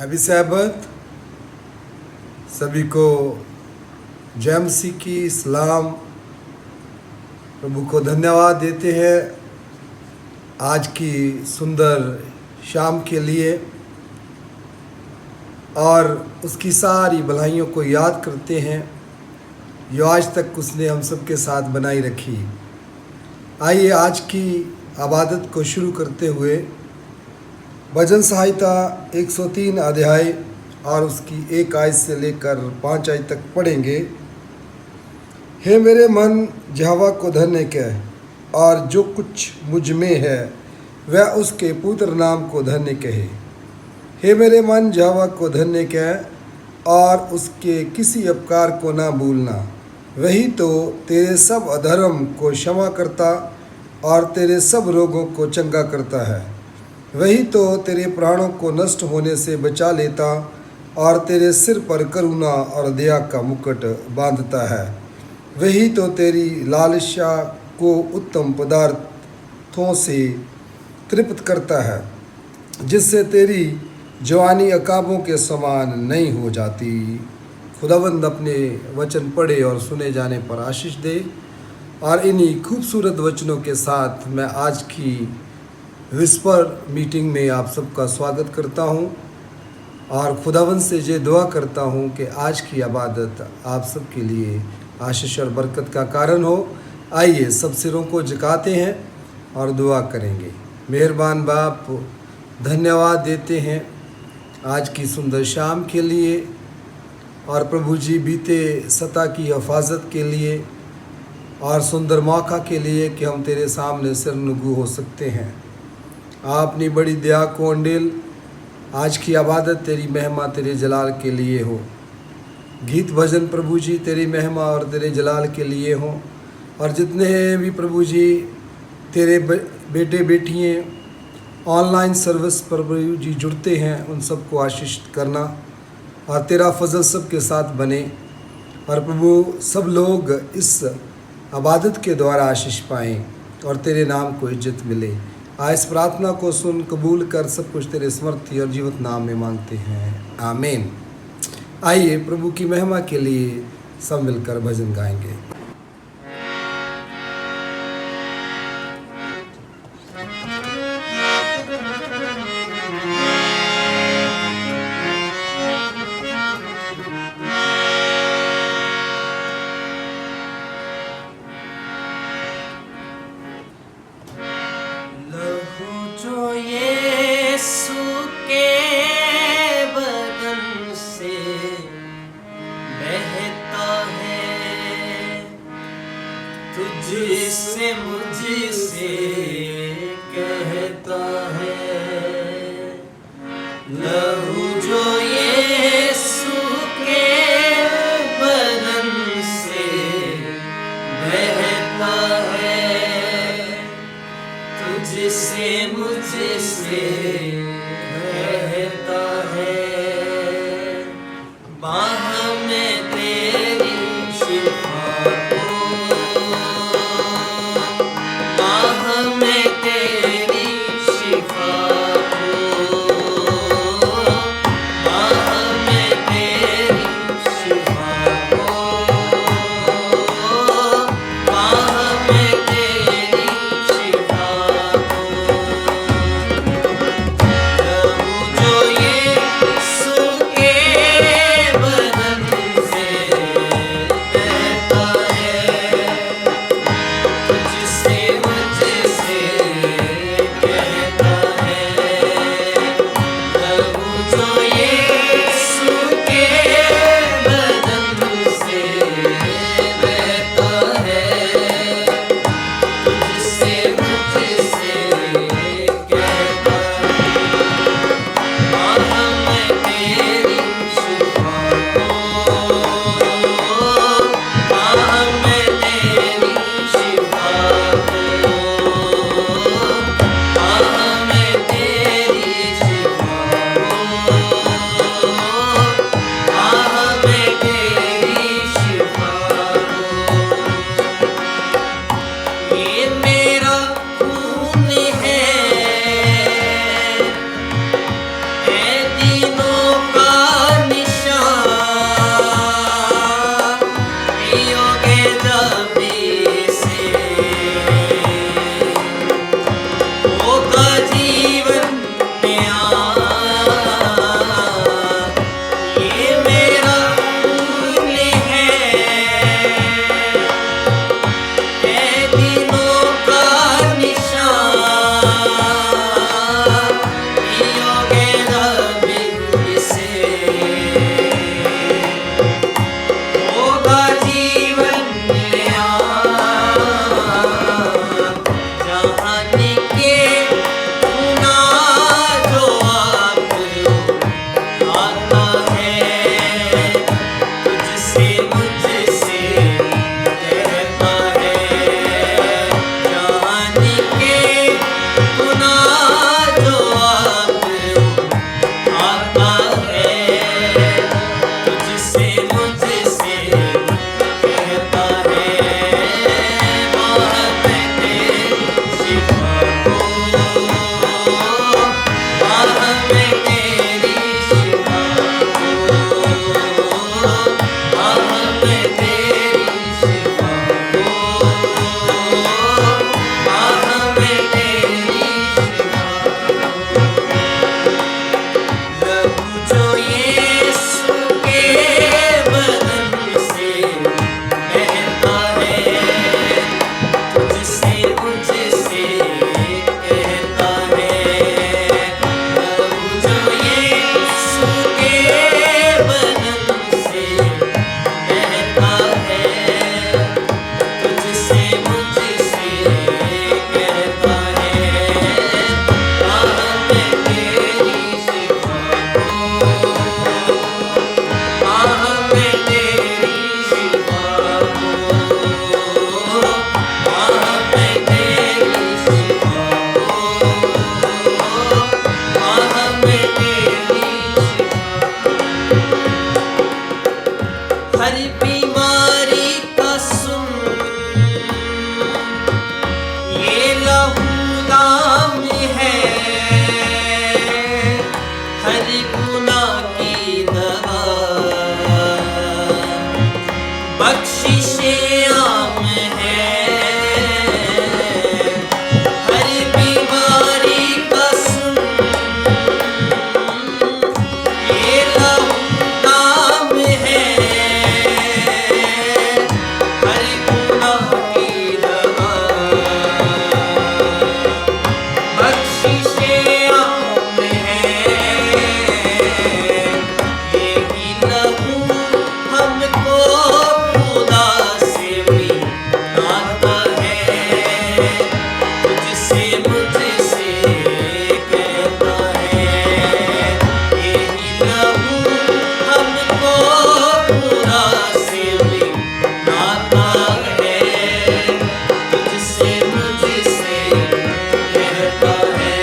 Happy सैबत। सभी को जय मसीह की सलाम। प्रभु को धन्यवाद देते हैं आज की सुंदर शाम के लिए और उसकी सारी भलाइयों को याद करते हैं जो आज तक उसने हम सब के साथ बनाई रखी। आइए आज की इबादत को शुरू करते हुए भजन संहिता 103 अध्याय और उसकी 1 आयत से लेकर 5 आयत तक पढ़ेंगे। हे मेरे मन यहोवा को धन्य कह और जो कुछ मुझ में है वह उसके पुत्र नाम को धन्य कहे। हे मेरे मन यहोवा को धन्य कह और उसके किसी अपकार को ना भूलना। वही तो तेरे सब अधर्म को क्षमा करता और तेरे सब रोगों को चंगा करता है। वही तो तेरे प्राणों को नष्ट होने से बचा लेता और तेरे सिर पर करुणा और दया का मुकुट बांधता है। वही तो तेरी लालसा को उत्तम पदार्थों से तृप्त करता है जिससे तेरी जवानी अकाबों के समान नहीं हो जाती। खुदावंद अपने वचन पढ़े और सुने जाने पर आशीष दे और इन्हीं खूबसूरत वचनों के साथ मैं आज की विस्पर मीटिंग में आप सबका स्वागत करता हूं और खुदावंद से ये दुआ करता हूं कि आज की इबादत आप सबके लिए आशीष और बरकत का कारण हो। आइए सब सिरों को झुकाते हैं और दुआ करेंगे। मेहरबान बाप, धन्यवाद देते हैं आज की सुंदर शाम के लिए और प्रभु जी बीते सप्ताह की हिफाजत के लिए और सुंदर मौका के लिए कि हम तेरे सामने सिरनुगू हो सकते हैं। आप अपनी बड़ी दया को अंडेल आज की इबादत तेरी महिमा तेरे जलाल के लिए हो। गीत भजन प्रभु जी तेरी महिमा और तेरे जलाल के लिए हो और जितने भी प्रभु जी तेरे बेटे बेटियाँ ऑनलाइन सर्विस पर प्रभु जी जुड़ते हैं उन सबको आशीष करना और तेरा फजल सब के साथ बने और प्रभु सब लोग इस इबादत के द्वारा आशीष पाएँ और तेरे नाम को इज्जत मिले। इस प्रार्थना को सुन कबूल कर सब कुछ तेरे स्मृति और जीवित नाम में मांगते हैं, आमीन। आइए प्रभु की महिमा के लिए सब मिलकर भजन गाएंगे। तुझसे मुझसे कहता है लहू जो यीशु के बदन से बहता है। तुझसे मुझसे कहता है बाह में तेरी शिफा को हर बीमारी का सुन, ये लहू नाम है, हर गुनाह की दवा, बख्शिशे आम है, हर बीमारी का सुन, ये लहू नाम है, हर गुनाह की दवा, बख्शिशे आम है, यही लहू हमको खुदा से मिलाता है, तुझसे मुझसे कहता है, यही लहू हमको खुदा से मिलाता है, तुझसे मुझसे कहता है,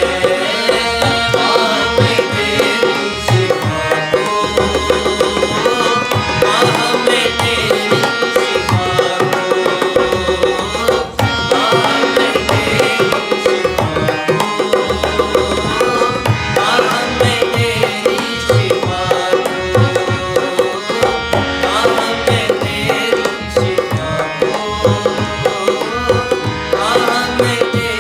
मैं तेरी शिफा को, मैं तेरी शिफा को, मैं तेरी शिफा को, मैं तेरी शिफा को, मैं तेरी शिफा को, मैं तेरी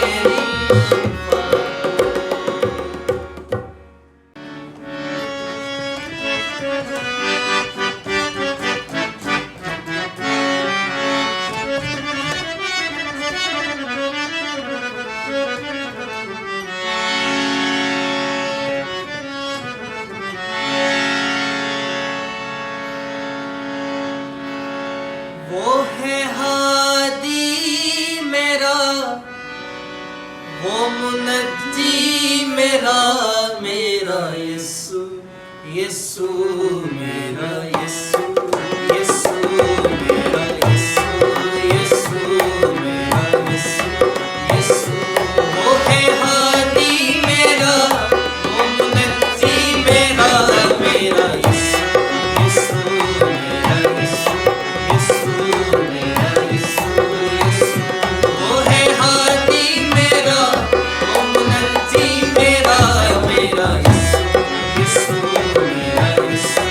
वो है हादी मेरा, वो मुनज्जी मेरा, मेरा यीशु, यीशु मेरा यीशु, यीशु मेरा यीशु, यीशु मेरा यीशु, यीशु वो है हादी मेरा, वो मुनज्जी मेरा, मेरा यीशु, यीशु मेरा यीशु, यीशु मेरा यीशु, यीशु वो है हादी मेरा, वो मुनज्जी मेरा, मेरा यीशु, यीशु मेरा यीशु,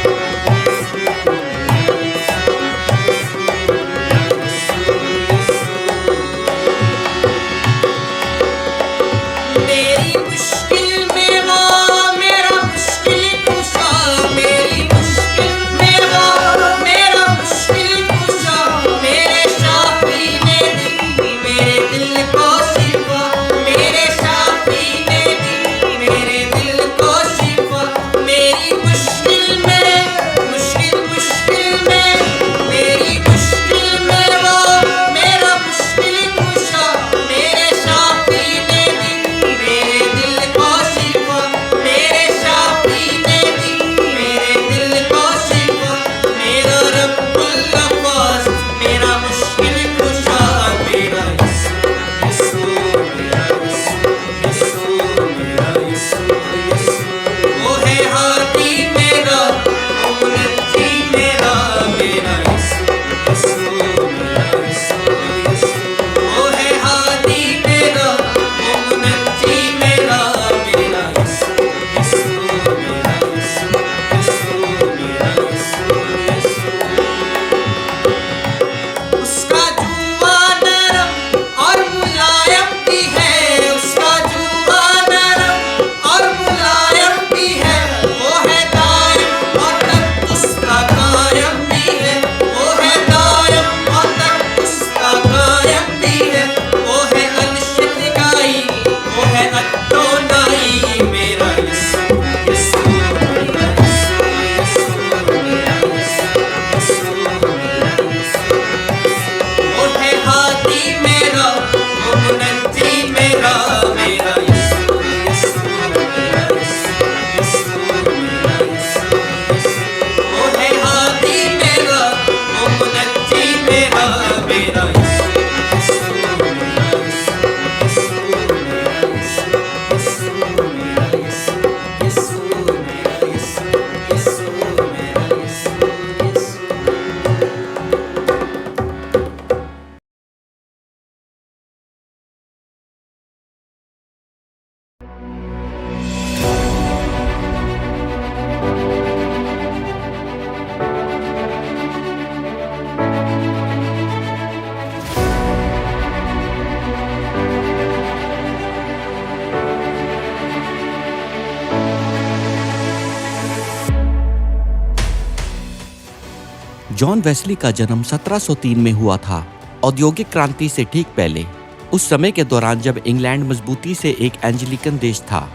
जॉन वेस्ली का जन्म 1703 में हुआ था, औद्योगिक क्रांति से ठीक पहले, उस समय के दौरान जब इंग्लैंड मजबूती से एक एंग्लिकन देश था।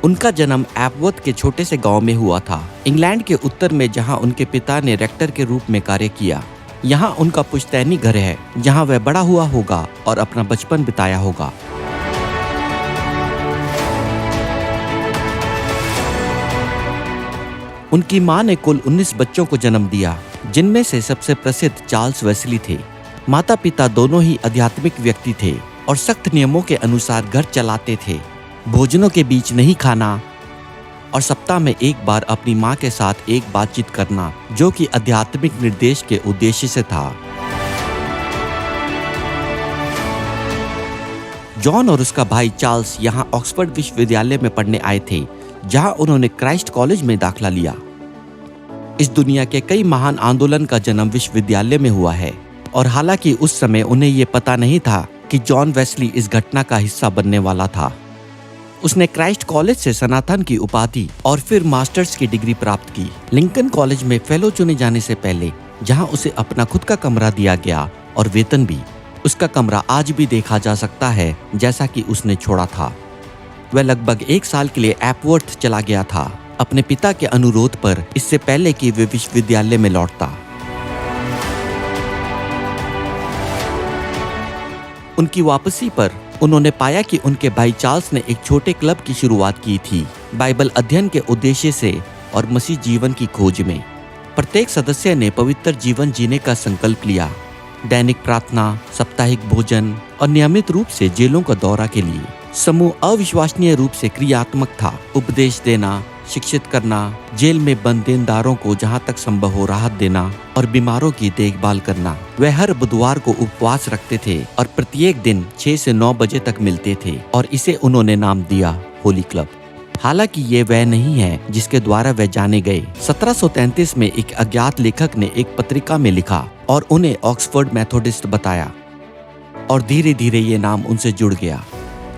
उनका जन्म एपवर्थ के छोटे से गांव में हुआ था, इंग्लैंड के उत्तर में, जहां उनके पिता ने रेक्टर के रूप में कार्य किया। यहाँ उनका पुश्तैनी घर है, जहां वह बड़ा हुआ होगा और अपना बचपन बिताया होगा। उनकी मां ने कुल 19 बच्चों को जन्म दिया, जिनमें से सबसे प्रसिद्ध चार्ल्स वेस्ली थे। माता पिता दोनों ही आध्यात्मिक व्यक्ति थे और सख्त नियमों के अनुसार घर चलाते थे। भोजनों के बीच नहीं खाना और सप्ताह में एक बार अपनी मां के साथ एक बातचीत करना, जो कि आध्यात्मिक निर्देश के उद्देश्य से था। जॉन और उसका भाई चार्ल्स यहां ऑक्सफोर्ड विश्वविद्यालय में पढ़ने आए थे, जहां उन्होंने क्राइस्ट कॉलेज में दाखिला लिया। इस दुनिया के कई महान आंदोलन का जन्म विश्वविद्यालय में हुआ है, और हालांकि उस समय उन्हें यह पता नहीं था कि जॉन वेस्ली इस घटना का हिस्सा बनने वाला था। उसने क्राइस्ट कॉलेज से स्नातक की उपाधि और फिर मास्टर्स की डिग्री प्राप्त की। लिंकन कॉलेज में फेलो चुने जाने से पहले, जहां उसे अपना खुद का कमरा दिया गया और वेतन भी, उसका कमरा आज भी देखा जा सकता है जैसा कि उसने छोड़ा था। वह लगभग 1 साल के लिए एपवर्थ चला गया था, अपने पिता के अनुरोध पर, इससे पहले कि वे विश्वविद्यालय में लौटता। उनकी वापसी पर उन्होंने पाया कि उनके भाई चार्ल्स ने एक छोटे क्लब की शुरुआत की थी, बाइबल अध्ययन के उद्देश्य से और मसीह जीवन की खोज में। प्रत्येक सदस्य ने पवित्र जीवन जीने का संकल्प लिया, दैनिक प्रार्थना, साप्ताहिक भोजन और नियमित रूप से जेलों का दौरा के लिए। समूह अविश्वसनीय रूप से क्रियात्मक था, उपदेश देना, शिक्षित करना, जेल में बंद देनदारों को जहां तक संभव हो राहत देना और बीमारों की देखभाल करना। वे हर बुधवार को उपवास रखते थे और प्रत्येक दिन 6 से 9 बजे तक मिलते थे, और इसे उन्होंने नाम दिया होली क्लब। हालांकि ये वह नहीं है जिसके द्वारा वे जाने गए। 1733 में एक अज्ञात लेखक ने एक पत्रिका में लिखा और उन्हें ऑक्सफोर्ड मेथोडिस्ट बताया, और धीरे धीरे ये नाम उनसे जुड़ गया।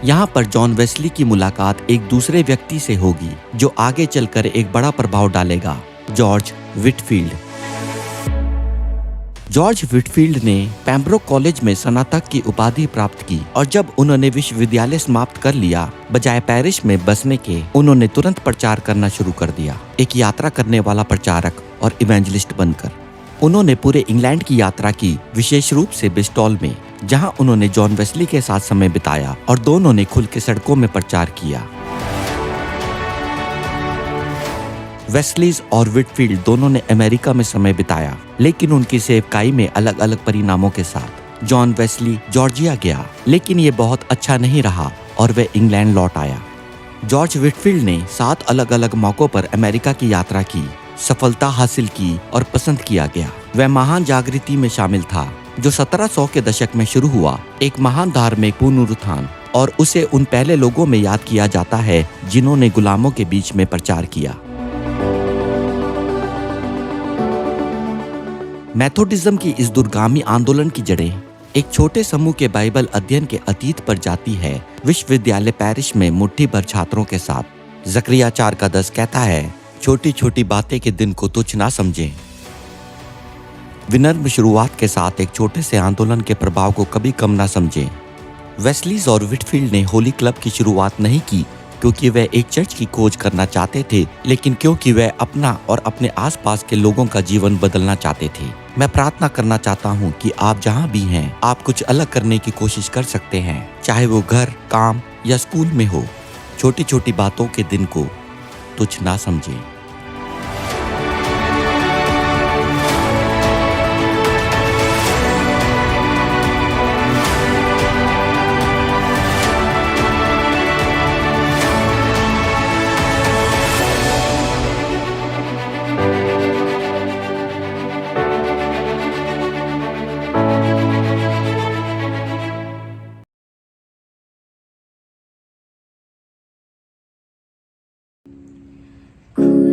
यहाँ पर जॉन वेस्ली की मुलाकात एक दूसरे व्यक्ति से होगी जो आगे चलकर एक बड़ा प्रभाव डालेगा, जॉर्ज व्हिटफील्ड। जॉर्ज व्हिटफील्ड ने पेम्ब्रोक कॉलेज में स्नातक की उपाधि प्राप्त की, और जब उन्होंने विश्वविद्यालय समाप्त कर लिया, बजाय पेरिस में बसने के, उन्होंने तुरंत प्रचार करना शुरू कर दिया, एक यात्रा करने वाला प्रचारक और इवेंजलिस्ट बनकर। उन्होंने पूरे इंग्लैंड की यात्रा की, विशेष रूप से ब्रिस्टॉल में, जहां उन्होंने जॉन वेस्ली के साथ समय बिताया और दोनों ने खुल के सड़कों में प्रचार किया। वेस्लीज और व्हिटफील्ड दोनों ने अमेरिका में समय बिताया, लेकिन उनकी सेवकाई में अलग अलग परिणामों के साथ। जॉन वेस्ली जॉर्जिया गया, लेकिन ये बहुत अच्छा नहीं रहा और वह इंग्लैंड लौट आया। जॉर्ज व्हिटफील्ड ने 7 अलग अलग मौकों पर अमेरिका की यात्रा की, सफलता हासिल की और पसंद किया गया। वह महान जागृति में शामिल था जो 1700 के दशक में शुरू हुआ, एक महान धार्मिक पुनरुत्थान, और उसे उन पहले लोगों में याद किया जाता है जिन्होंने गुलामों के बीच में प्रचार किया। मेथोडिज्म की इस दूरगामी आंदोलन की जड़ें एक छोटे समूह के बाइबल अध्ययन के अतीत पर जाती है, विश्वविद्यालय पेरिस में मुट्ठी भर छात्रों के साथ। जकरिया 4:10 कहता है, छोटी छोटी बातें के दिन को तुच्छ ना समझें। विनम्र शुरुआत के साथ एक छोटे से आंदोलन के प्रभाव को कभी कम ना समझें। वेस्लीज और व्हिटफील्ड ने होली क्लब की शुरुआत नहीं की क्योंकि वे एक चर्च की खोज करना चाहते थे, लेकिन क्योंकि वे अपना और अपने आसपास के लोगों का जीवन बदलना चाहते थे। मैं प्रार्थना करना चाहता हूँ कि आप जहाँ भी हैं, आप कुछ अलग करने की कोशिश कर सकते हैं, चाहे वो घर, काम या स्कूल में हो। छोटी छोटी बातों के दिन को तुच्छ ना समझें। खुदा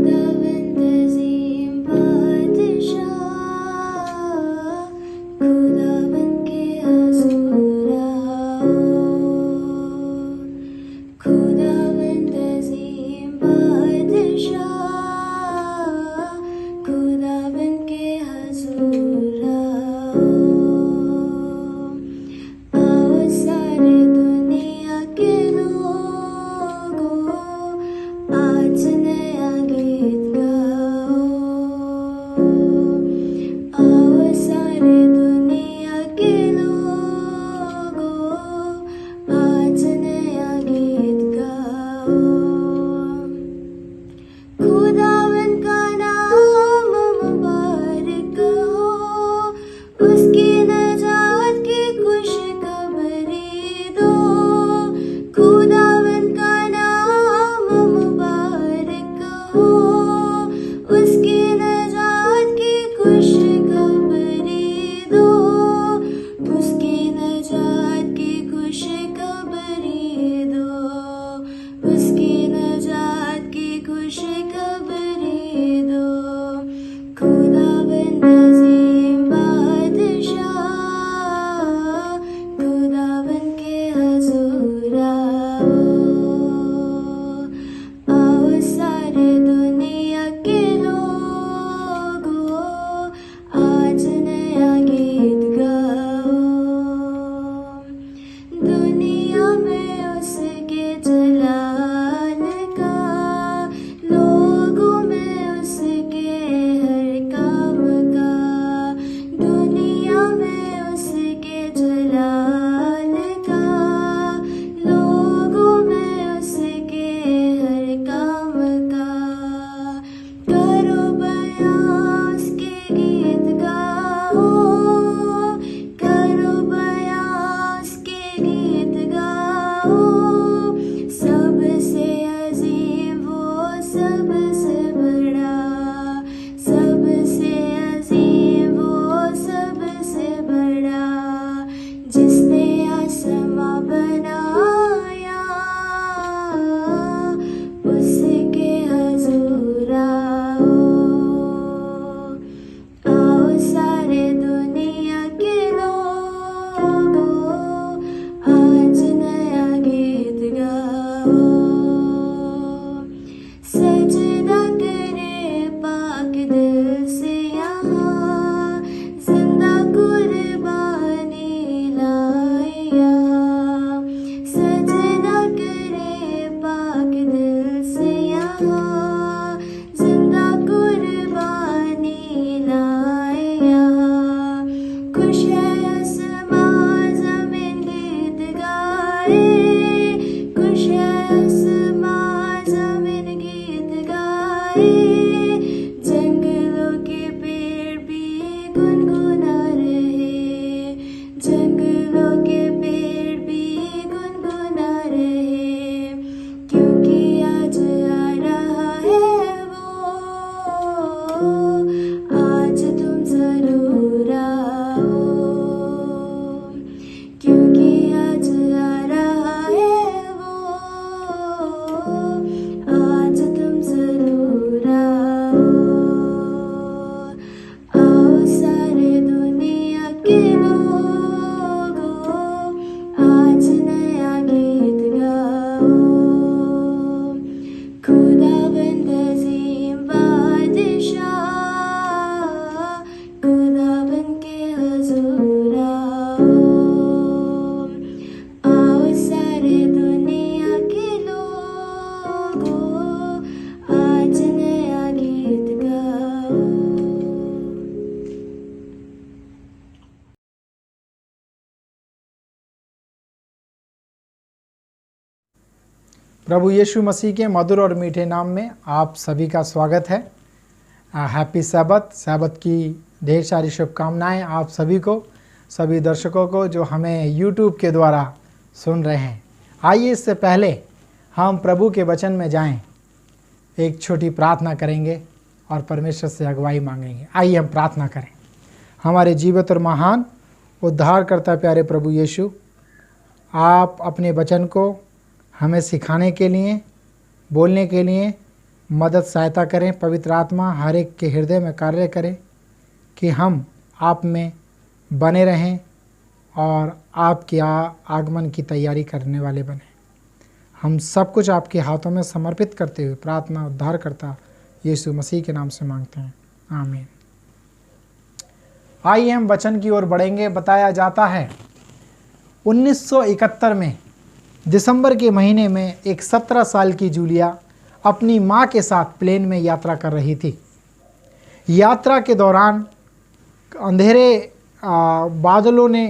प्रभु यीशु मसीह के मधुर और मीठे नाम में आप सभी का स्वागत है। हैप्पी सैबत की ढेर सारी शुभकामनाएं आप सभी को, सभी दर्शकों को जो हमें यूट्यूब के द्वारा सुन रहे हैं। आइए इससे पहले हम प्रभु के वचन में जाएं, एक छोटी प्रार्थना करेंगे और परमेश्वर से अगुवाई मांगेंगे। आइए हम प्रार्थना करें। हमारे जीवित और महान उद्धारकर्ता प्यारे प्रभु यीशु, आप अपने वचन को हमें सिखाने के लिए, बोलने के लिए मदद सहायता करें। पवित्र आत्मा हर एक के हृदय में कार्य करें कि हम आप में बने रहें और आपके आगमन की तैयारी करने वाले बने। हम सब कुछ आपके हाथों में समर्पित करते हुए प्रार्थना उद्धारकर्ता यीशु मसीह के नाम से मांगते हैं, आमीन। आइए हम वचन की ओर बढ़ेंगे। बताया जाता है 1971 में दिसंबर के महीने में एक 17 साल की जूलिया अपनी मां के साथ प्लेन में यात्रा कर रही थी। यात्रा के दौरान अंधेरे बादलों ने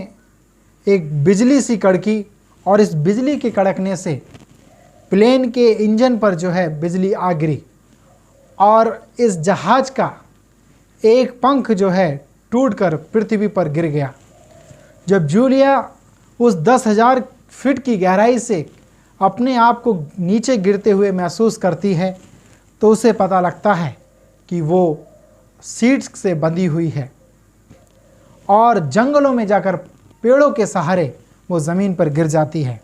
एक बिजली सी कड़की और इस बिजली के कड़कने से प्लेन के इंजन पर जो है बिजली आ गिरी और इस जहाज का एक पंख जो है टूटकर पृथ्वी पर गिर गया। जब जूलिया उस 10,000 फीट की गहराई से अपने आप को नीचे गिरते हुए महसूस करती है तो उसे पता लगता है कि वो सीट्स से बंधी हुई है और जंगलों में जाकर पेड़ों के सहारे वो ज़मीन पर गिर जाती है।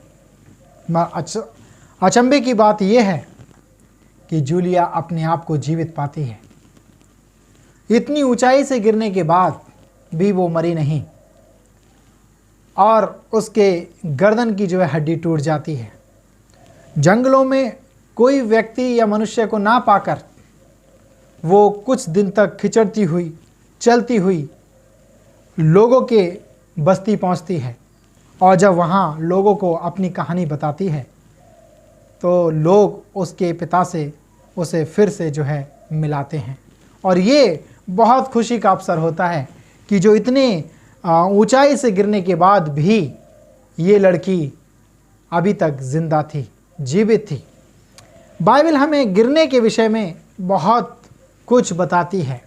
अचंभे की बात यह है कि जूलिया अपने आप को जीवित पाती है। इतनी ऊंचाई से गिरने के बाद भी वो मरी नहीं और उसके गर्दन की जो है हड्डी टूट जाती है। जंगलों में कोई व्यक्ति या मनुष्य को ना पाकर वो कुछ दिन तक खिचड़ती हुई, चलती हुई लोगों के बस्ती पहुंचती है और जब वहाँ लोगों को अपनी कहानी बताती है तो लोग उसके पिता से उसे फिर से जो है मिलाते हैं और ये बहुत खुशी का अवसर होता है कि जो इतने ऊंचाई से गिरने के बाद भी ये लड़की अभी तक जिंदा थी, जीवित थी। बाइबल हमें गिरने के विषय में बहुत कुछ बताती है।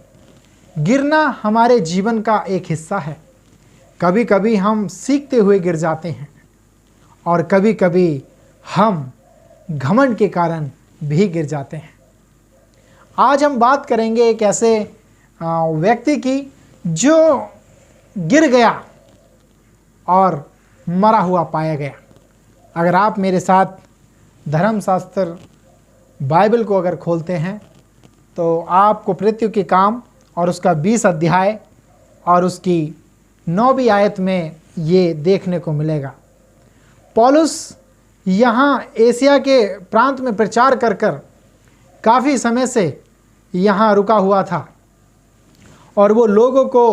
गिरना हमारे जीवन का एक हिस्सा है। कभी कभी हम सीखते हुए गिर जाते हैं और कभी कभी हम घमंड के कारण भी गिर जाते हैं। आज हम बात करेंगे एक ऐसे व्यक्ति की जो गिर गया और मरा हुआ पाया गया। अगर आप मेरे साथ धर्मशास्त्र बाइबल को अगर खोलते हैं तो आपको प्रेरितों के काम और उसका 20 अध्याय और उसकी 9वीं आयत में ये देखने को मिलेगा। पौलुस यहाँ एशिया के प्रांत में प्रचार कर काफ़ी समय से यहाँ रुका हुआ था और वो लोगों को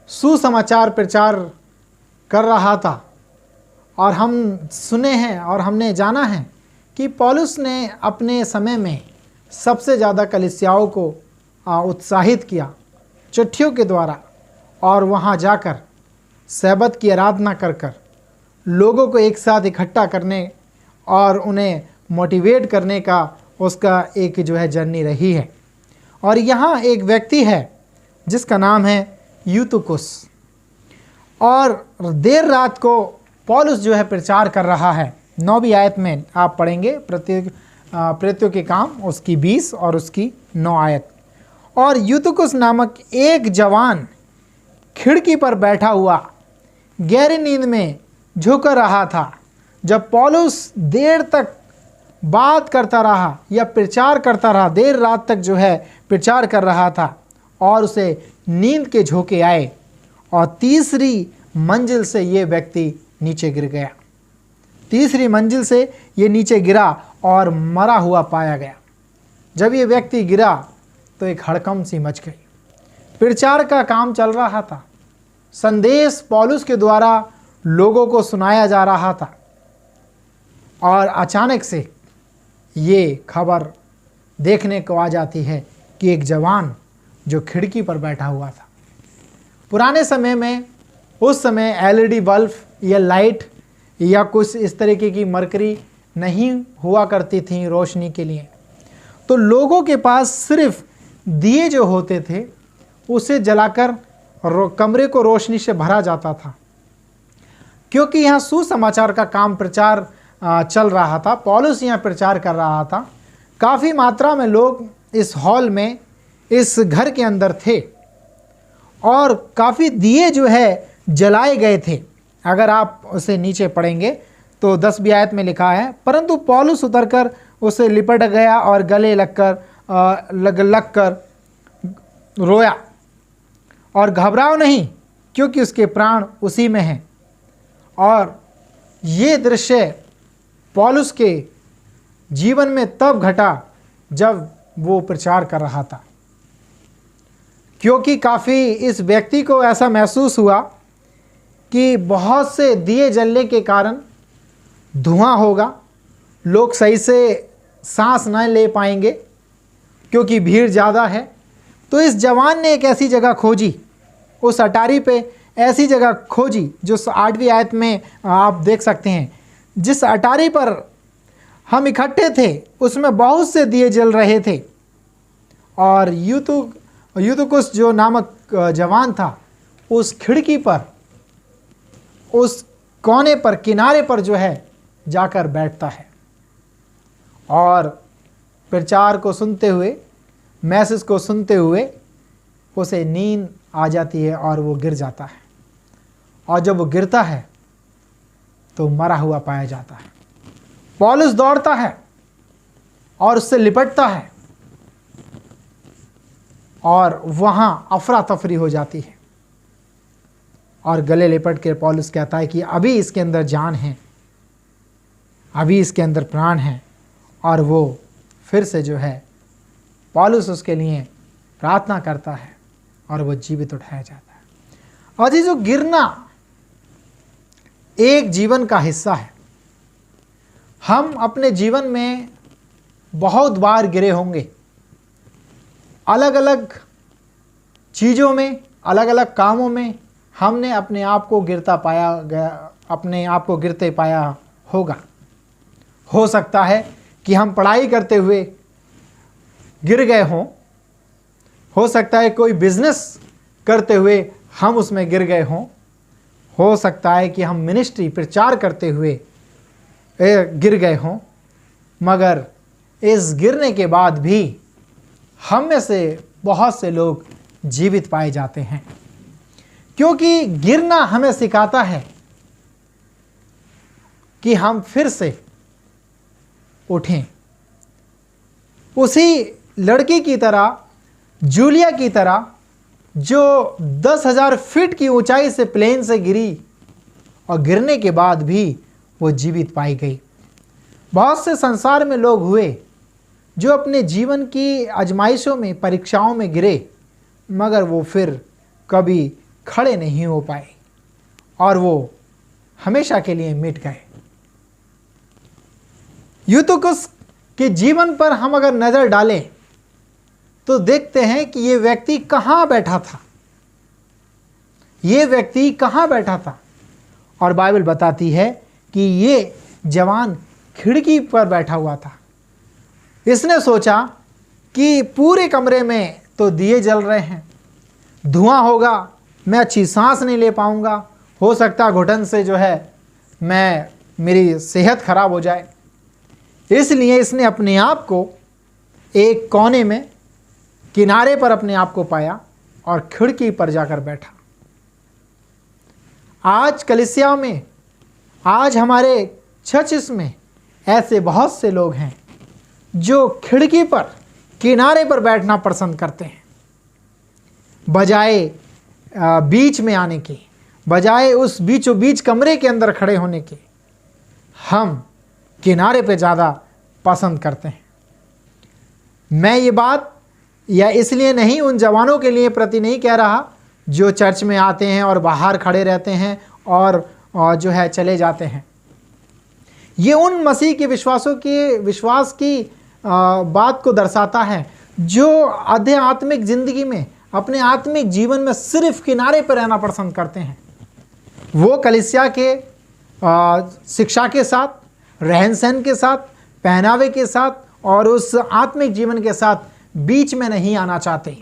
सुसमाचार प्रचार कर रहा था। और हम सुने हैं और हमने जाना है कि पौलुस ने अपने समय में सबसे ज़्यादा कलीसियाओं को उत्साहित किया चिट्ठियों के द्वारा और वहाँ जाकर सैबत की आराधना कर लोगों को एक साथ इकट्ठा करने और उन्हें मोटिवेट करने का उसका एक जो है जर्नी रही है। और यहाँ एक व्यक्ति है जिसका नाम है यूतुकुस और देर रात को पौलुस जो है प्रचार कर रहा है। 9वीं आयत में आप पढ़ेंगे प्रेरितों के काम उसकी 20 और उसकी 9 आयत। और यूतुकुस नामक एक जवान खिड़की पर बैठा हुआ गहरी नींद में झुक रहा था। जब पौलुस देर तक बात करता रहा या प्रचार करता रहा, देर रात तक जो है प्रचार कर रहा था और उसे नींद के झोंके आए और तीसरी मंजिल से ये व्यक्ति नीचे गिर गया। तीसरी मंजिल से ये नीचे गिरा और मरा हुआ पाया गया। जब ये व्यक्ति गिरा तो एक हड़कंप सी मच गई। प्रचार का काम चल रहा था, संदेश पौलुस के द्वारा लोगों को सुनाया जा रहा था और अचानक से ये खबर देखने को आ जाती है कि एक जवान जो खिड़की पर बैठा हुआ था। पुराने समय में उस समय LED बल्ब या लाइट या कुछ इस तरीके की मरकरी नहीं हुआ करती थी रोशनी के लिए, तो लोगों के पास सिर्फ दिए जो होते थे उसे जलाकर कमरे को रोशनी से भरा जाता था। क्योंकि यहाँ सुसमाचार का काम प्रचार चल रहा था, पौलुस यहाँ प्रचार कर रहा था, काफ़ी मात्रा में लोग इस हॉल में, इस घर के अंदर थे और काफ़ी दिए जो है जलाए गए थे। अगर आप उसे नीचे पढ़ेंगे तो 10वीं आयत में लिखा है, परंतु पौलुस उतरकर उसे लिपट गया और गले लग कर रोया और घबराओ नहीं, क्योंकि उसके प्राण उसी में हैं। और ये दृश्य पौलुस के जीवन में तब घटा जब वो प्रचार कर रहा था, क्योंकि काफ़ी इस व्यक्ति को ऐसा महसूस हुआ कि बहुत से दिए जलने के कारण धुआं होगा, लोग सही से सांस न ले पाएंगे क्योंकि भीड़ ज़्यादा है। तो इस जवान ने एक ऐसी जगह खोजी, उस अटारी पे ऐसी जगह खोजी जो 8वीं आयत में आप देख सकते हैं। जिस अटारी पर हम इकट्ठे थे उसमें बहुत से दिए जल रहे थे और यूतुकुस जो नामक जवान था उस खिड़की पर, उस कोने पर, किनारे पर जो है जाकर बैठता है और प्रचार को सुनते हुए, मैसेज को सुनते हुए उसे नींद आ जाती है और वो गिर जाता है। और जब वो गिरता है तो मरा हुआ पाया जाता है। पौलुस दौड़ता है और उससे लिपटता है और वहाँ अफरा तफरी हो जाती है और गले लिपट के पौलुस कहता है कि अभी इसके अंदर जान है, अभी इसके अंदर प्राण है। और वो फिर से जो है पौलुस उसके लिए प्रार्थना करता है और वो जीवित उठाया जाता है। और ये जो गिरना एक जीवन का हिस्सा है। हम अपने जीवन में बहुत बार गिरे होंगे, अलग अलग चीज़ों में, अलग अलग कामों में हमने अपने आप को गिरता पाया गया, अपने आप को गिरते पाया होगा। हो सकता है कि हम पढ़ाई करते हुए गिर गए हों, हो सकता है कोई बिजनेस करते हुए हम उसमें गिर गए हों, हो सकता है कि हम मिनिस्ट्री, प्रचार करते हुए गिर गए हों, मगर इस गिरने के बाद भी हम में से बहुत से लोग जीवित पाए जाते हैं, क्योंकि गिरना हमें सिखाता है कि हम फिर से उठें। उसी लड़की की तरह, जूलिया की तरह, जो 10,000 फीट की ऊंचाई से प्लेन से गिरी और गिरने के बाद भी वो जीवित पाई गई। बहुत से संसार में लोग हुए जो अपने जीवन की आजमाइशों में, परीक्षाओं में गिरे, मगर वो फिर कभी खड़े नहीं हो पाए और वो हमेशा के लिए मिट गए। यूतुकुस के जीवन पर हम अगर नज़र डालें तो देखते हैं कि ये व्यक्ति कहाँ बैठा था, ये व्यक्ति कहाँ बैठा था। और बाइबल बताती है कि ये जवान खिड़की पर बैठा हुआ था। इसने सोचा कि पूरे कमरे में तो दिए जल रहे हैं, धुआं होगा, मैं अच्छी सांस नहीं ले पाऊंगा, हो सकता घुटन से जो है मेरी सेहत खराब हो जाए। इसलिए इसने अपने आप को एक कोने में, किनारे पर अपने आप को पाया और खिड़की पर जाकर बैठा। आज कलीसिया में, आज हमारे चर्चिस में ऐसे बहुत से लोग हैं जो खिड़की पर, किनारे पर बैठना पसंद करते हैं, बजाय बीच में आने की, बजाय उस बीचों बीच कमरे के अंदर खड़े होने के। हम किनारे पे ज़्यादा पसंद करते हैं। मैं ये बात या इसलिए नहीं, उन जवानों के लिए प्रति नहीं कह रहा जो चर्च में आते हैं और बाहर खड़े रहते हैं और जो है चले जाते हैं। ये उन मसीह के विश्वास की बात को दर्शाता है जो आध्यात्मिक ज़िंदगी में, अपने आत्मिक जीवन में सिर्फ किनारे पर रहना पसंद करते हैं। वो कलीसिया के शिक्षा के साथ, रहन सहन के साथ, पहनावे के साथ और उस आत्मिक जीवन के साथ बीच में नहीं आना चाहते,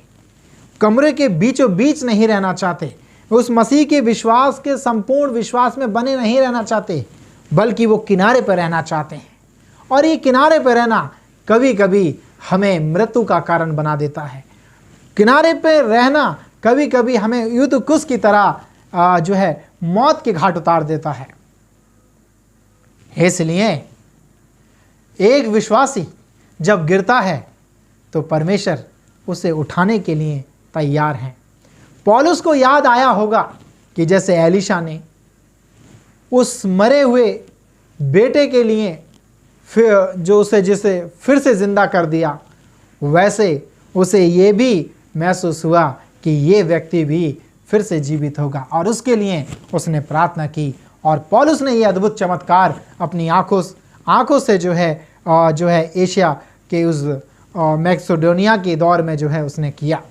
कमरे के बीचों बीच नहीं रहना चाहते, उस मसीह के विश्वास के संपूर्ण विश्वास में बने नहीं रहना चाहते, बल्कि वो किनारे पर रहना चाहते हैं। और ये किनारे पर रहना कभी कभी हमें मृत्यु का कारण बना देता है। किनारे पर रहना कभी कभी हमें यूतुकुस की तरह जो है मौत के घाट उतार देता है। इसलिए एक विश्वासी जब गिरता है तो परमेश्वर उसे उठाने के लिए तैयार हैं। पौलुस को याद आया होगा कि जैसे एलीशा ने उस मरे हुए बेटे के लिए जिसे फिर से जिंदा कर दिया, वैसे उसे ये भी महसूस हुआ कि ये व्यक्ति भी फिर से जीवित होगा, और उसके लिए उसने प्रार्थना की। और पौलुस ने ये अद्भुत चमत्कार अपनी आंखों से जो है एशिया के उस मैक्सिडोनिया के दौर में जो है उसने किया,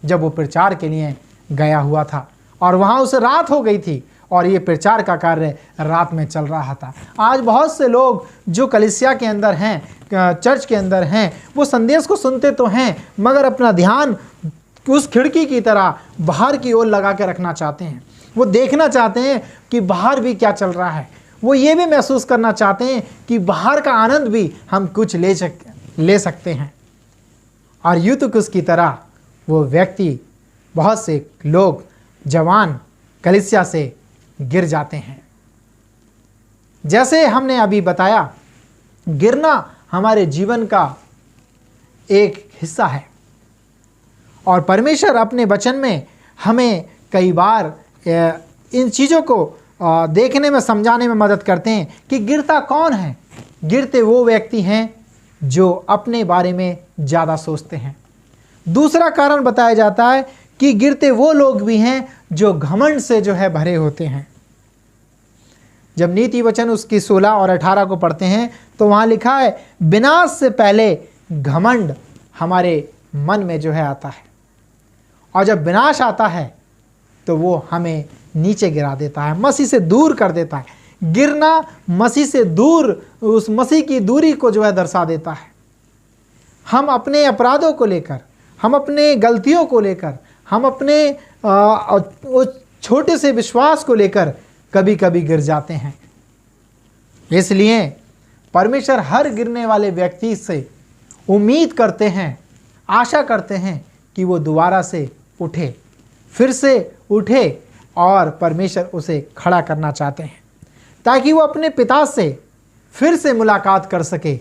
जब वो प्रचार के लिए गया हुआ था और वहाँ उसे रात हो गई थी और ये प्रचार का कार्य रात में चल रहा था। आज बहुत से लोग जो कलीसिया के अंदर हैं, चर्च के अंदर हैं, वो संदेश को सुनते तो हैं, मगर अपना ध्यान उस खिड़की की तरह बाहर की ओर लगा के रखना चाहते हैं। वो देखना चाहते हैं कि बाहर भी क्या चल रहा है। वो ये भी महसूस करना चाहते हैं कि बाहर का आनंद भी हम कुछ ले सकते हैं। और यूतुकुस की तरह वो व्यक्ति, बहुत से लोग जवान कलीसिया से गिर जाते हैं। जैसे हमने अभी बताया, गिरना हमारे जीवन का एक हिस्सा है और परमेश्वर अपने वचन में हमें कई बार इन चीज़ों को देखने में, समझाने में मदद करते हैं कि गिरता कौन है। गिरते वो व्यक्ति हैं जो अपने बारे में ज़्यादा सोचते हैं। दूसरा कारण बताया जाता है कि गिरते वो लोग भी हैं जो घमंड से जो है भरे होते हैं। जब नीति वचन उसकी 16 और 18 को पढ़ते हैं तो वहाँ लिखा है, विनाश से पहले घमंड हमारे मन में जो है आता है, और जब विनाश आता है तो वो हमें नीचे गिरा देता है, मसीह से दूर कर देता है। गिरना मसीह से दूर, उस मसीह की दूरी को जो है दर्शा देता है। हम अपने अपराधों को लेकर, हम अपने गलतियों को लेकर, हम अपने उस छोटे से विश्वास को लेकर कभी कभी गिर जाते हैं। इसलिए परमेश्वर हर गिरने वाले व्यक्ति से उम्मीद करते हैं, आशा करते हैं कि वो दोबारा से उठे, फिर से उठे, और परमेश्वर उसे खड़ा करना चाहते हैं ताकि वो अपने पिता से फिर से मुलाकात कर सके,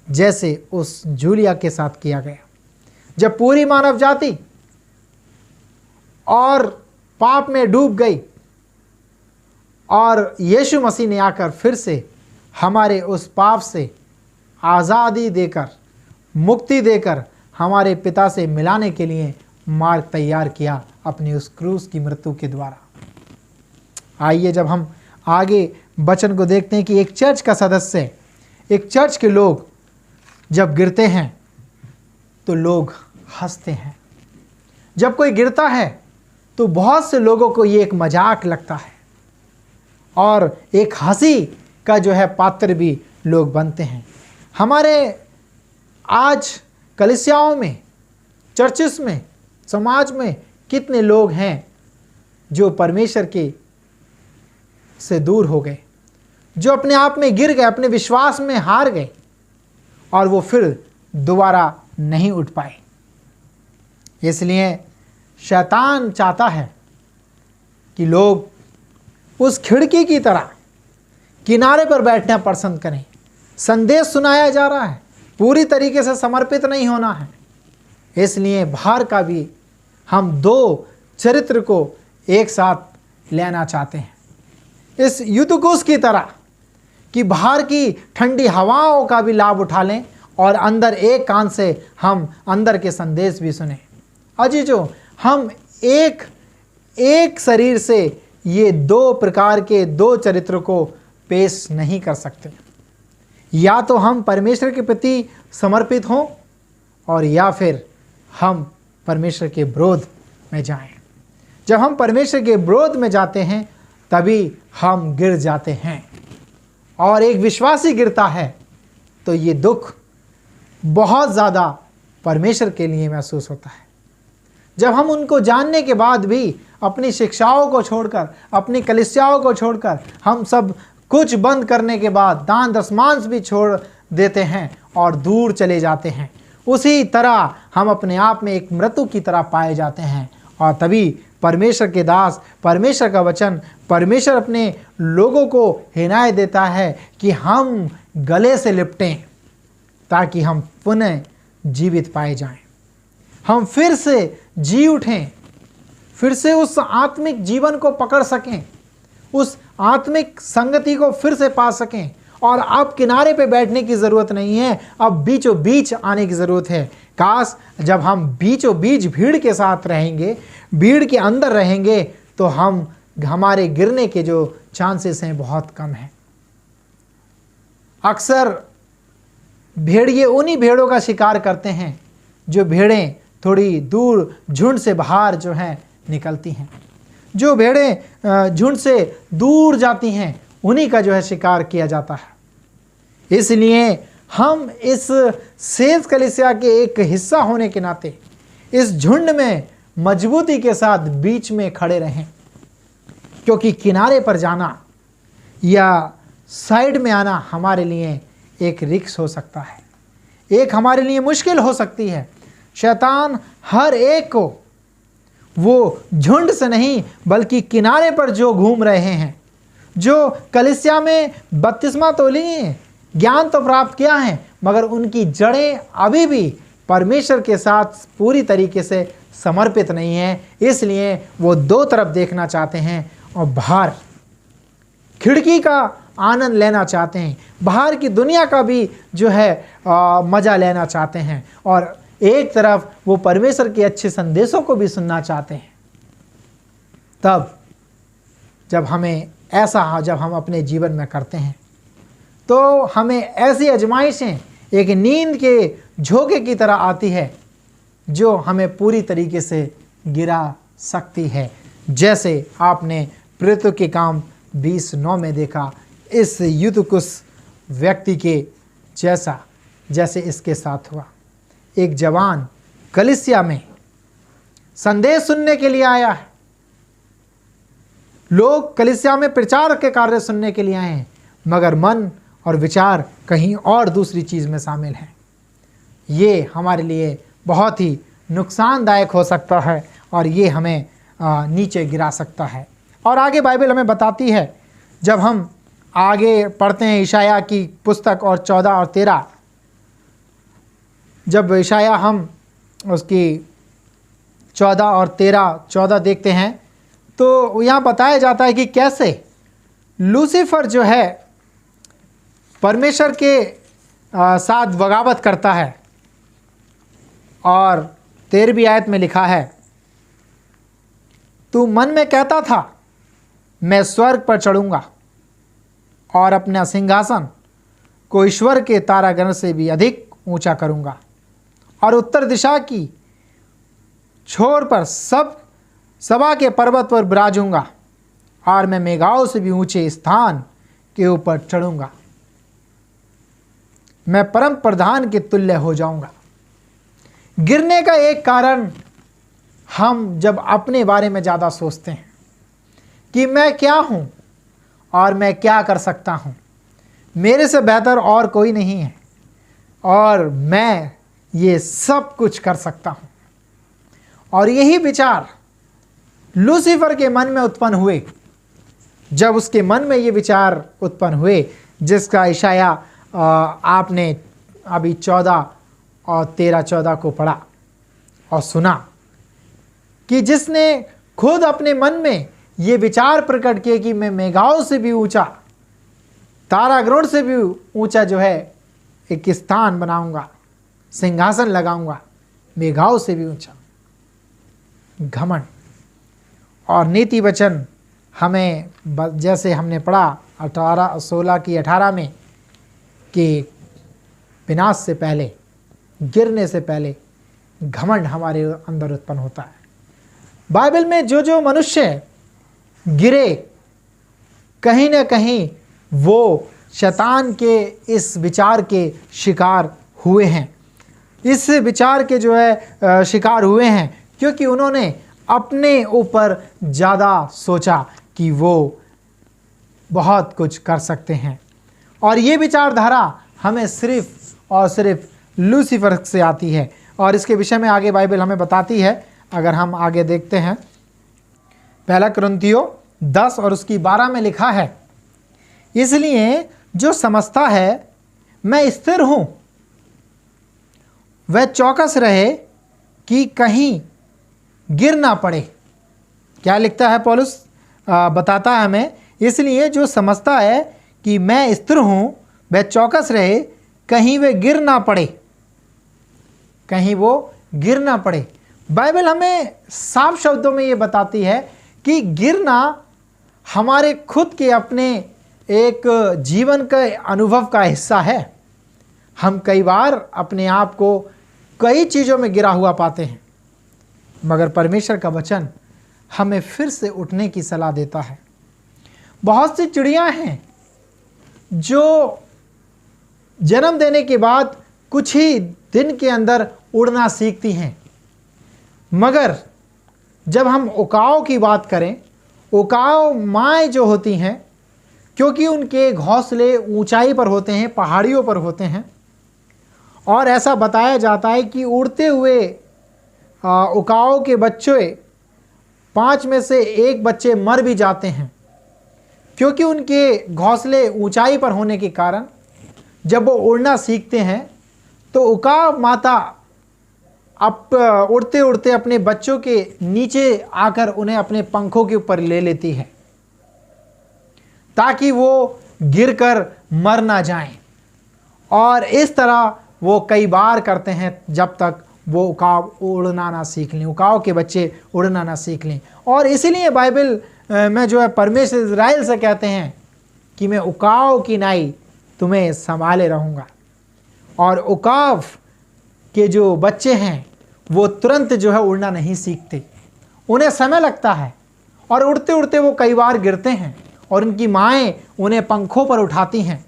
जैसे उस जूलिया के साथ किया गया। जब पूरी मानव जाति और पाप में डूब गई और यीशु मसीह ने आकर फिर से हमारे उस पाप से आज़ादी देकर, मुक्ति देकर हमारे पिता से मिलाने के लिए मार्ग तैयार किया अपनी उस क्रूस की मृत्यु के द्वारा। आइए जब हम आगे वचन को देखते हैं कि एक चर्च का सदस्य, एक चर्च के लोग जब गिरते हैं तो लोग हंसते हैं। जब कोई गिरता है तो बहुत से लोगों को ये एक मजाक लगता है और एक हंसी का जो है पात्र भी लोग बनते हैं। हमारे आज कलीसियाओं में, चर्चेस में, समाज में कितने लोग हैं जो परमेश्वर के से दूर हो गए, जो अपने आप में गिर गए, अपने विश्वास में हार गए और वो फिर दोबारा नहीं उठ पाए। इसलिए शैतान चाहता है कि लोग उस खिड़की की तरह किनारे पर बैठना पसंद करें। संदेश सुनाया जा रहा है, पूरी तरीके से समर्पित नहीं होना है। इसलिए बाहर का भी हम दो चरित्र को एक साथ लेना चाहते हैं, इस यूतुकुस की तरह कि बाहर की ठंडी हवाओं का भी लाभ उठा लें और अंदर एक कान से हम अंदर के संदेश भी सुने। अजीजों, हम एक शरीर से ये दो प्रकार के दो चरित्र को पेश नहीं कर सकते। या तो हम परमेश्वर के प्रति समर्पित हों और या फिर हम परमेश्वर के विरोध में जाएं। जब हम परमेश्वर के विरोध में जाते हैं तभी हम गिर जाते हैं और एक विश्वासी गिरता है तो ये दुख बहुत ज़्यादा परमेश्वर के लिए महसूस होता है। जब हम उनको जानने के बाद भी अपनी शिक्षाओं को छोड़कर, अपनी कलीसियाओं को छोड़कर, हम सब कुछ बंद करने के बाद दान दशमांश भी छोड़ देते हैं और दूर चले जाते हैं, उसी तरह हम अपने आप में एक मृत्यु की तरह पाए जाते हैं। और तभी परमेश्वर के दास, परमेश्वर का वचन, परमेश्वर अपने लोगों को हिदायत देता है कि हम गले से लिपटें ताकि हम पुनः जीवित पाए जाएं, हम फिर से जी उठें, फिर से उस आत्मिक जीवन को पकड़ सकें, उस आत्मिक संगति को फिर से पा सकें। और अब किनारे पे बैठने की ज़रूरत नहीं है, अब बीचों बीच आने की ज़रूरत है। काश जब हम बीचों बीच भीड़ के साथ रहेंगे, भीड़ के अंदर रहेंगे, तो हमारे गिरने के जो चांसेस हैं बहुत कम हैं। अक्सर भेड़िए उन्हीं भेड़ों का शिकार करते हैं जो भेड़ें थोड़ी दूर झुंड से बाहर जो हैं निकलती हैं। जो भेड़ें झुंड से दूर जाती हैं उन्हीं का जो है शिकार किया जाता है। इसलिए हम इस सेज कलीसिया के एक हिस्सा होने के नाते इस झुंड में मजबूती के साथ बीच में खड़े रहें, क्योंकि किनारे पर जाना या साइड में आना हमारे लिए एक रिस्क हो सकता है, एक हमारे लिए मुश्किल हो सकती है। शैतान हर एक को वो झुंड से नहीं बल्कि किनारे पर जो घूम रहे हैं, जो कलीसिया में बपतिस्मा तो लिए, ज्ञान तो प्राप्त किया है, मगर उनकी जड़ें अभी भी परमेश्वर के साथ पूरी तरीके से समर्पित नहीं है, इसलिए वो दो तरफ देखना चाहते हैं और बाहर खिड़की का आनंद लेना चाहते हैं, बाहर की दुनिया का भी जो है मज़ा लेना चाहते हैं, और एक तरफ वो परमेश्वर के अच्छे संदेशों को भी सुनना चाहते हैं। तब जब हम अपने जीवन में करते हैं तो हमें ऐसी आजमाइशें एक नींद के झोंके की तरह आती है जो हमें पूरी तरीके से गिरा सकती है, जैसे आपने प्रेरितों के काम 20:9 में देखा इस यूतुकुस व्यक्ति के जैसे इसके साथ हुआ। एक जवान कलीसिया में संदेश सुनने के लिए आया है, लोग कलीसिया में प्रचार के कार्य सुनने के लिए आए हैं, मगर मन और विचार कहीं और दूसरी चीज़ में शामिल हैं। ये हमारे लिए बहुत ही नुकसानदायक हो सकता है और ये हमें नीचे गिरा सकता है। और आगे बाइबल हमें बताती है, जब हम आगे पढ़ते हैं इशाया की पुस्तक और 14 और 13, जब इशाया हम उसकी 14 और 13 देखते हैं तो यहाँ बताया जाता है कि कैसे लूसीफर जो है परमेश्वर के साथ बगावत करता है। और 13वीं आयत में लिखा है, तू मन में कहता था मैं स्वर्ग पर चढ़ूंगा और अपना सिंहासन को ईश्वर के तारागण से भी अधिक ऊंचा करूंगा और उत्तर दिशा की छोर पर सभा के पर्वत पर विराजूंगा और मैं मेघाओं से भी ऊंचे स्थान के ऊपर चढ़ूंगा, मैं परम प्रधान के तुल्य हो जाऊंगा। गिरने का एक कारण हम जब अपने बारे में ज़्यादा सोचते हैं कि मैं क्या हूं और मैं क्या कर सकता हूं, मेरे से बेहतर और कोई नहीं है और मैं ये सब कुछ कर सकता हूं। और यही विचार लूसीफर के मन में उत्पन्न हुए। जब उसके मन में ये विचार उत्पन्न हुए जिसका इशाया आपने अभी 14 और 13-14 को पढ़ा और सुना, कि जिसने खुद अपने मन में ये विचार प्रकट किए कि मैं मेघाओं से भी ऊंचा, तारागण से भी ऊंचा जो है एक स्थान बनाऊंगा, सिंहासन लगाऊंगा, मेघाओं से भी ऊंचा। घमंड। और नीति वचन हमें जैसे हमने पढ़ा 16 की 18 में कि विनाश से पहले, गिरने से पहले घमंड हमारे अंदर उत्पन्न होता है। बाइबल में जो मनुष्य गिरे, कहीं ना कहीं वो शैतान के इस विचार के शिकार हुए हैं, इस विचार के जो है शिकार हुए हैं, क्योंकि उन्होंने अपने ऊपर ज़्यादा सोचा कि वो बहुत कुछ कर सकते हैं। और ये विचारधारा हमें सिर्फ और सिर्फ लूसीफर से आती है, और इसके विषय में आगे बाइबल हमें बताती है। अगर हम आगे देखते हैं, पहला कुरिन्थियों 10 और उसकी 12 में लिखा है, इसलिए जो समझता है मैं स्थिर हूँ वह चौकस रहे कि कहीं गिर ना पड़े। क्या लिखता है पौलुस? बताता है हमें, इसलिए जो समझता है कि मैं स्थिर हूँ वह चौकस रहे कहीं वे गिर ना पड़े, कहीं वो गिर ना पड़े। बाइबल हमें साफ शब्दों में ये बताती है कि गिरना हमारे खुद के अपने एक जीवन के अनुभव का हिस्सा है। हम कई बार अपने आप को कई चीज़ों में गिरा हुआ पाते हैं, मगर परमेश्वर का वचन हमें फिर से उठने की सलाह देता है। बहुत सी चिड़ियाँ हैं जो जन्म देने के बाद कुछ ही दिन के अंदर उड़ना सीखती हैं, मगर जब हम उकाव की बात करें, उकाव माएँ जो होती हैं, क्योंकि उनके घोंसले ऊंचाई पर होते हैं, पहाड़ियों पर होते हैं, और ऐसा बताया जाता है कि उड़ते हुए उकाव के बच्चे 5 में से 1 बच्चे मर भी जाते हैं, क्योंकि उनके घोंसले ऊंचाई पर होने के कारण जब वो उड़ना सीखते हैं तो उकाव माता उड़ते उड़ते अपने बच्चों के नीचे आकर उन्हें अपने पंखों के ऊपर ले लेती है, ताकि वो गिरकर मर ना जाएं। और इस तरह वो कई बार करते हैं जब तक वो उकाव उड़ना ना सीख लें, उकाव के बच्चे उड़ना ना सीख लें। और इसीलिए बाइबल में जो है परमेश्वर इज़राइल से कहते हैं कि मैं उकाव की नाई तुम्हें संभाले रहूँगा। और उकाव के जो बच्चे हैं वो तुरंत जो है उड़ना नहीं सीखते, उन्हें समय लगता है, और उड़ते उड़ते वो कई बार गिरते हैं और उनकी माएँ उन्हें पंखों पर उठाती हैं।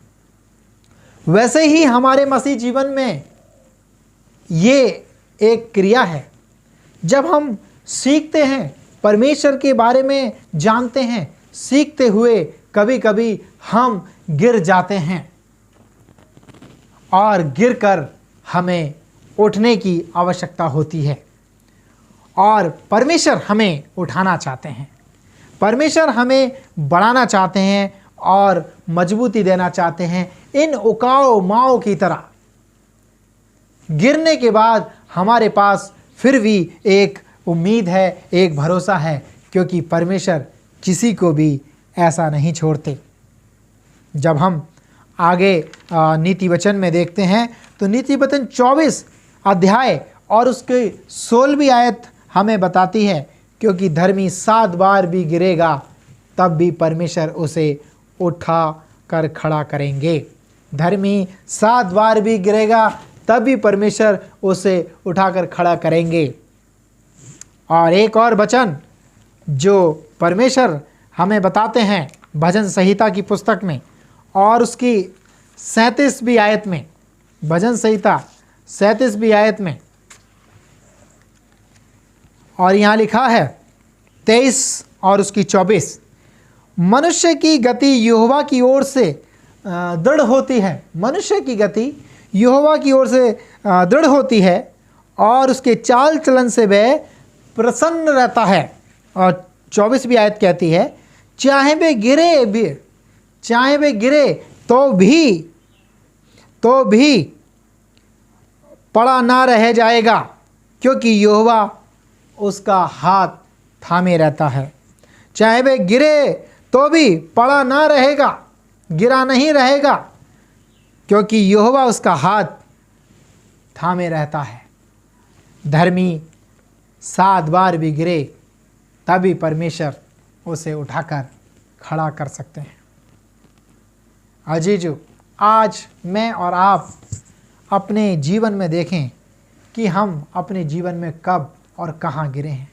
वैसे ही हमारे मसीह जीवन में ये एक क्रिया है। जब हम सीखते हैं, परमेश्वर के बारे में जानते हैं, सीखते हुए कभी कभी हम गिर जाते हैं, और गिरकर हमें उठने की आवश्यकता होती है। और परमेश्वर हमें उठाना चाहते हैं, परमेश्वर हमें बढ़ाना चाहते हैं और मजबूती देना चाहते हैं। इन उकाव माओ की तरह गिरने के बाद हमारे पास फिर भी एक उम्मीद है, एक भरोसा है, क्योंकि परमेश्वर किसी को भी ऐसा नहीं छोड़ते। जब हम आगे नीति वचन में देखते हैं तो नीति वचन 24 अध्याय और उसकी 16वीं आयत हमें बताती है, क्योंकि धर्मी 7 बार भी गिरेगा तब भी परमेश्वर उसे उठा कर खड़ा करेंगे। धर्मी 7 बार भी गिरेगा तब भी परमेश्वर उसे उठाकर खड़ा करेंगे। और एक और वचन जो परमेश्वर हमें बताते हैं भजन संहिता की पुस्तक में और उसकी 37वीं आयत में, भजन संहिता 37वीं आयत में, और यहाँ लिखा है 23 और उसकी 24, मनुष्य की गति यहोवा की ओर से दृढ़ होती है। मनुष्य की गति यहोवा की ओर से दृढ़ होती है और उसके चाल चलन से वह प्रसन्न रहता है। और 24वीं आयत कहती है, चाहे वे गिरे तो भी पड़ा ना रह जाएगा, क्योंकि यहोवा उसका हाथ थामे रहता है। चाहे वे गिरे तो भी पड़ा ना रहेगा, गिरा नहीं रहेगा, क्योंकि यहोवा उसका हाथ थामे रहता है। धर्मी 7 बार भी गिरे तभी परमेश्वर उसे उठाकर खड़ा कर सकते हैं। अजीजों, आज मैं और आप अपने जीवन में देखें कि हम अपने जीवन में कब और कहाँ गिरे हैं।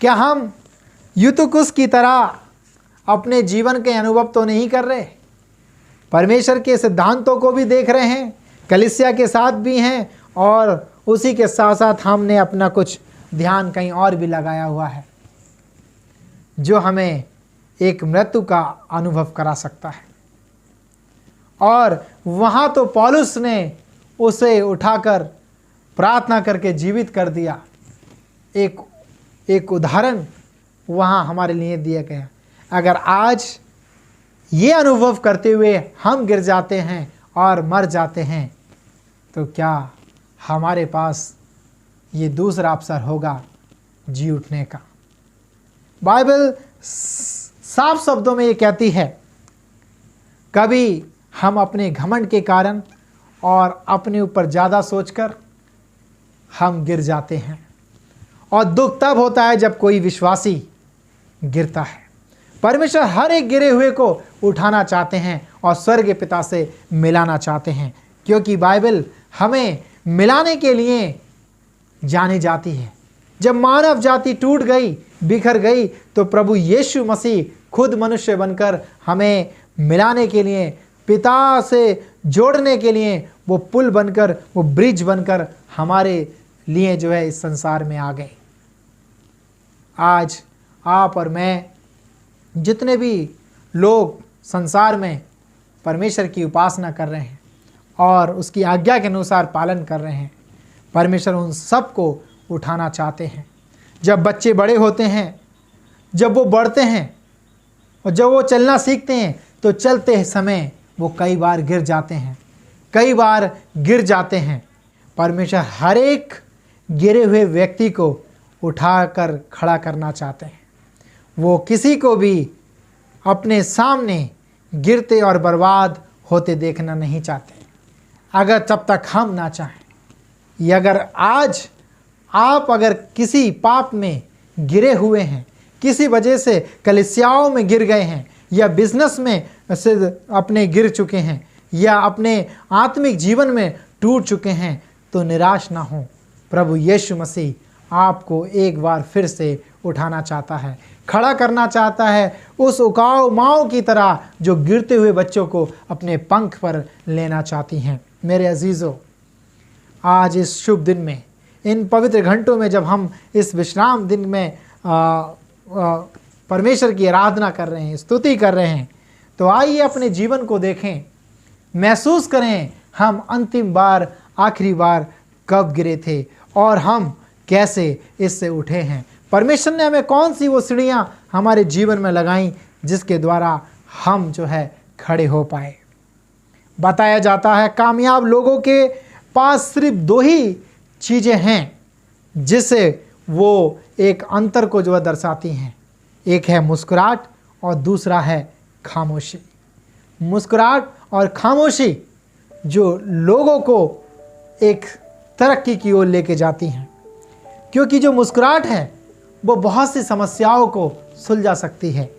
क्या हम यूतुकुस की तरह अपने जीवन के अनुभव तो नहीं कर रहे? परमेश्वर के सिद्धांतों को भी देख रहे हैं, कलीसिया के साथ भी हैं, और उसी के साथ साथ हमने अपना कुछ ध्यान कहीं और भी लगाया हुआ है जो हमें एक मृत्यु का अनुभव करा सकता है। और वहाँ तो पौलुस ने उसे उठाकर प्रार्थना करके जीवित कर दिया। एक उदाहरण वहाँ हमारे लिए दिया गया। अगर आज ये अनुभव करते हुए हम गिर जाते हैं और मर जाते हैं तो क्या हमारे पास ये दूसरा अवसर होगा जी उठने का? बाइबल साफ शब्दों में ये कहती है, कभी हम अपने घमंड के कारण और अपने ऊपर ज़्यादा सोचकर हम गिर जाते हैं, और दुख तब होता है जब कोई विश्वासी गिरता है। परमेश्वर हर एक गिरे हुए को उठाना चाहते हैं और स्वर्ग पिता से मिलाना चाहते हैं, क्योंकि बाइबल हमें मिलाने के लिए जानी जाती है। जब मानव जाति टूट गई, बिखर गई, तो प्रभु यीशु मसीह खुद मनुष्य बनकर हमें मिलाने के लिए, पिता से जोड़ने के लिए वो पुल बनकर, वो ब्रिज बनकर हमारे लिए जो है इस संसार में आ गए। आज आप और मैं, जितने भी लोग संसार में परमेश्वर की उपासना कर रहे हैं और उसकी आज्ञा के अनुसार पालन कर रहे हैं, परमेश्वर उन सब को उठाना चाहते हैं। जब बच्चे बड़े होते हैं, जब वो बढ़ते हैं और जब वो चलना सीखते हैं, तो चलते समय वो कई बार गिर जाते हैं। परमेश्वर हर एक गिरे हुए व्यक्ति को उठाकर खड़ा करना चाहते हैं। वो किसी को भी अपने सामने गिरते और बर्बाद होते देखना नहीं चाहते। अगर तब तक हम ना चाहें, या अगर आज आप अगर किसी पाप में गिरे हुए हैं, किसी वजह से कलीसियाओं में गिर गए हैं, या बिजनेस में से अपने गिर चुके हैं, या अपने आत्मिक जीवन में टूट चुके हैं, तो निराश ना हो। प्रभु यीशु मसीह आपको एक बार फिर से उठाना चाहता है, खड़ा करना चाहता है, उस उकाऊ माओ की तरह जो गिरते हुए बच्चों को अपने पंख पर लेना चाहती हैं। मेरे अजीज़ों, आज इस शुभ दिन में, इन पवित्र घंटों में, जब हम इस विश्राम दिन में परमेश्वर की आराधना कर रहे हैं, स्तुति कर रहे हैं, तो आइए अपने जीवन को देखें, महसूस करें हम अंतिम बार, आखिरी बार कब गिरे थे और हम कैसे इससे उठे हैं। परमेश्वर ने हमें कौन सी वो सीढ़ियाँ हमारे जीवन में लगाई जिसके द्वारा हम जो है खड़े हो पाए। बताया जाता है कामयाब लोगों के पास सिर्फ 2 ही चीज़ें हैं जिससे वो एक अंतर को जो है दर्शाती हैं। एक है मुस्कुराहट और दूसरा है खामोशी। मुस्कुराहट और खामोशी जो लोगों को एक तरक्की की ओर लेके जाती हैं, क्योंकि जो मुस्कुराहट है वो बहुत सी समस्याओं को सुलझा सकती है,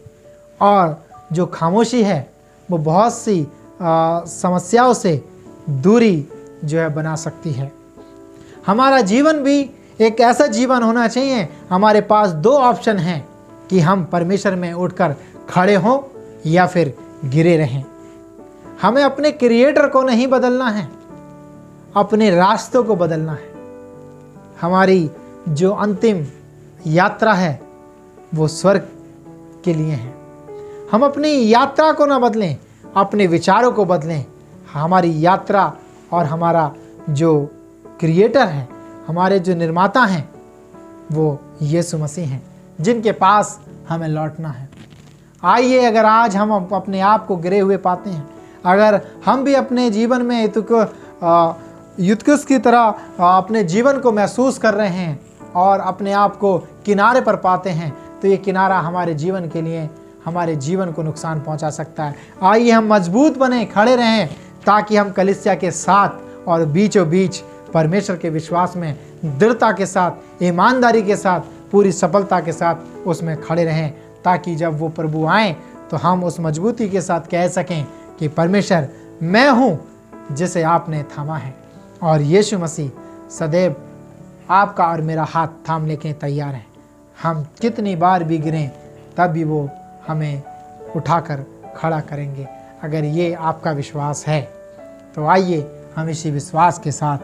और जो खामोशी है वो बहुत सी समस्याओं से दूरी जो है बना सकती है। हमारा जीवन भी एक ऐसा जीवन होना चाहिए, हमारे पास 2 ऑप्शन हैं कि हम परमेश्वर में उठकर खड़े हों या फिर गिरे रहें। हमें अपने क्रिएटर को नहीं बदलना है, अपने रास्तों को बदलना है। हमारी जो अंतिम यात्रा है वो स्वर्ग के लिए है। हम अपनी यात्रा को ना बदलें, अपने विचारों को बदलें। हमारी यात्रा और हमारा जो क्रिएटर है, हमारे जो निर्माता हैं, वो यीशु मसीह हैं, जिनके पास हमें लौटना है। आइए, अगर आज हम अपने आप को गिरे हुए पाते हैं, अगर हम भी अपने जीवन में युतकुस की तरह अपने जीवन को महसूस कर रहे हैं और अपने आप को किनारे पर पाते हैं, तो ये किनारा हमारे जीवन के लिए, हमारे जीवन को नुकसान पहुंचा सकता है। आइए हम मजबूत बने, खड़े रहें, ताकि हम कलीसिया के साथ और बीचों बीच परमेश्वर के विश्वास में दृढ़ता के साथ, ईमानदारी के साथ, पूरी सफलता के साथ उसमें खड़े रहें, ताकि जब वो प्रभु आएँ तो हम उस मजबूती के साथ कह सकें कि परमेश्वर, मैं हूँ जिसे आपने थामा है, और यीशु मसीह सदैव आपका और मेरा हाथ थामने के तैयार है। हम कितनी बार भी गिरें तब भी वो हमें उठाकर खड़ा करेंगे। अगर ये आपका विश्वास है तो आइए हम इसी विश्वास के साथ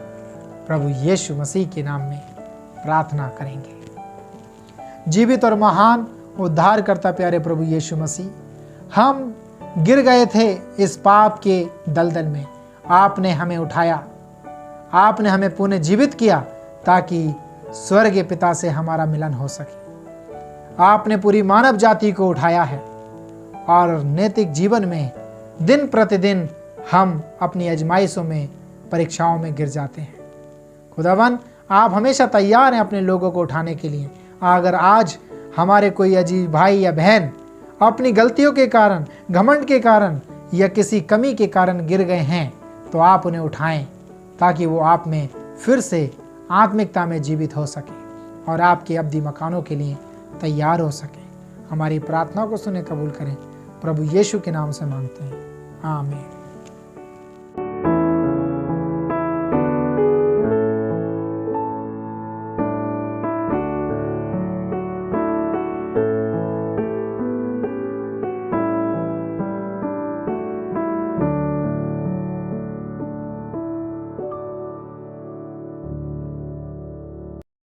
प्रभु यीशु मसीह के नाम में प्रार्थना करेंगे। जीवित और महान उद्धारकर्ता प्यारे प्रभु यीशु मसीह, हम गिर गए थे इस पाप के दलदल में, आपने हमें उठाया, आपने हमें पुनः जीवित किया ताकि स्वर्गीय पिता से हमारा मिलन हो सके। आपने पूरी मानव जाति को उठाया है और नैतिक जीवन में दिन प्रतिदिन हम अपनी आजमाइशों में, परीक्षाओं में गिर जाते हैं। खुदावन, आप हमेशा तैयार हैं अपने लोगों को उठाने के लिए। अगर आज हमारे कोई अजीज भाई या बहन अपनी गलतियों के कारण, घमंड के कारण या किसी कमी के कारण गिर गए हैं तो आप उन्हें उठाएं ताकि वो आप में फिर से आत्मिकता में जीवित हो सके और आपके अब्दी मकानों के लिए तैयार हो सके। हमारी प्रार्थना को सुने कबूल करें, प्रभु यीशु के नाम से मांगते हैं, आमीन।